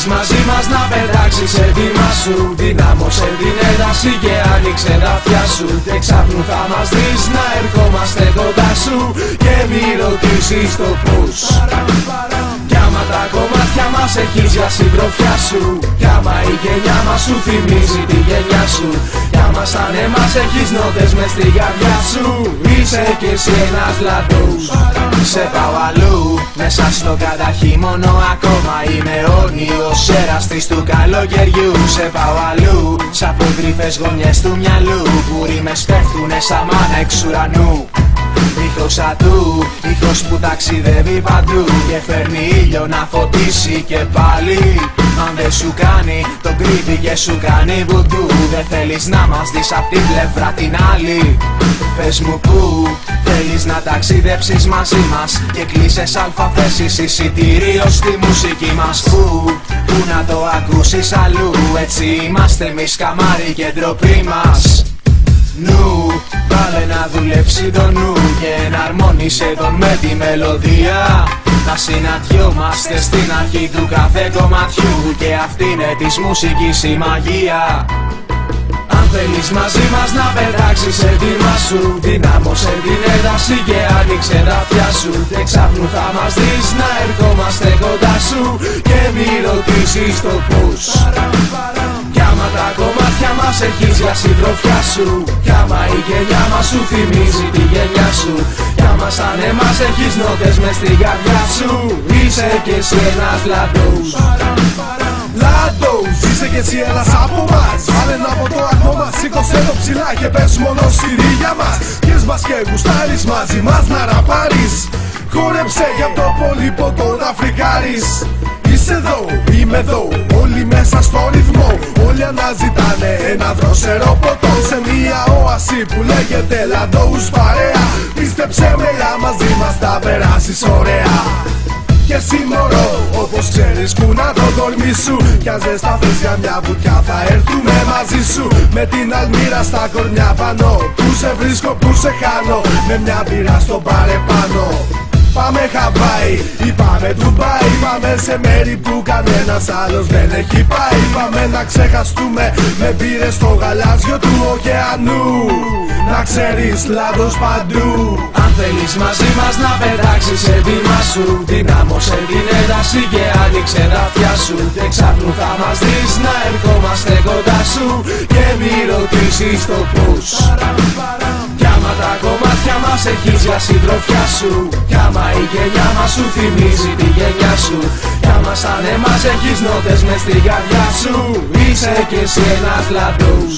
θέλεις μαζί μας να πετάξεις έντοιμα σου, δυνάμωσε την ένταση και άνοιξε τα αυτιά σου. Και ξάπνου θα μας δεις να ερχόμαστε κοντά σου και μη ρωτήσεις το πώς. Κι άμα τα κομμάτια μας έχεις για συντροφιά σου, κι άμα η γενιά μας σου θυμίζει τη γενιά σου, κι άμα σαν εμάς έχεις νότες μες στην καρδιά σου, είσαι κι εσύ ένας λαντούς. Σε πάω αλλού, μέσα στο καταχύμωνο ακόμα είμαι όνειος εραστής του καλοκαιριού. Σε πάω αλλού, σ' αποκρυφές γωνιές του μυαλού, που ρήμες πέφτουνε σαν μάνα εξ ουρανού. Ήχος ατού, ήχος που ταξιδεύει παντού και φέρνει ήλιο να φωτίσει και πάλι. Αν δεν σου κάνει, τον κρύβει και σου κάνει βουντού. Δεν θέλεις να μας δεις απ' την πλευρά την άλλη. Πες μου πού θέλεις να ταξιδέψεις μαζί μας και κλείσες αλφαθέσεις εισιτήριο στη μουσική μας. Πού να το ακούσεις αλλού, έτσι είμαστε εμείς καμάρι και ντροπή μας. Νου, βάλε να δουλέψει το νου και εναρμόνισε τον με τη μελωδία. Να συναντιόμαστε στην αρχή του κάθε κομματιού και αυτή είναι της μουσικής η μαγεία. Αν θέλεις μαζί μας να πετάξεις έντοιμα σου, δυνάμωσε την ένταση και άνοιξε τα αυτιά σου. Και ξάπνου θα μας δεις να ερχόμαστε κοντά σου και μη ρωτήσεις το πώς. Κι άμα τα κομμάτια μας έχεις για συντροφιά σου, κι άμα η γενιά μας σου θυμίζει τη γενιά σου, κι άμα σαν εμάς έχεις νότες μες στην καρδιά σου, είσαι κι εσύ ένας λαντούς. Λαντούς, είσαι κι εσύ ένας από μας. Βάλε ένα από το ακόμα, σήκωσε το ψηλά και πες μόνο στη ρίγια μας. Πιες μας και γουστάρεις μαζί μας να ραπάρεις. Χόρεψε για το πολύ ποτό να φρικάρεις. Είσαι εδώ, είμαι εδώ, όλοι μέσα στο ρυθμό. Όλοι αναζητάνε ένα δροσερό ποτό σε μια όαση που λέγεται Λαντούς παρέα. Πίστεψε με, μαζί μας θα περάσεις ωραία. Και εσύ μωρό, όπως ξέρεις κουνά το κορμί σου, κι αν ζεσταθείς για μια βουτιά θα έρθουμε μαζί σου. Με την αλμύρα στα κορμιά πάνω, που σε βρίσκω, που σε χάνω, με μια μπύρα στο παρεπάνω. Πάμε Χαβάη ή πάμε Ντουμπάι, πάμε σε μέρη που κανένας άλλος δεν έχει πάει. Πάμε να ξεχαστούμε με μπύρες στο γαλάζιο του ωκεανού. Να ξέρεις, Λαντός παντού. Αν θέλεις μαζί μας να πετάξεις έντοιμα σου, δυνάμωσε την ένταση και άνοιξε τα αυτιά σου. Και ξάπνου θα μας δεις να ερχόμαστε κοντά σου και μη ρωτήσεις το πώς. Κι άμα τα κομμάτια μας έχεις για συντροφιά σου, κι άμα η γενιά μας σου θυμίζει τη γενιά σου, κι άμα σαν εμάς έχεις νότες μες στην καρδιά σου, είσαι κι εσύ ένας λαντούς.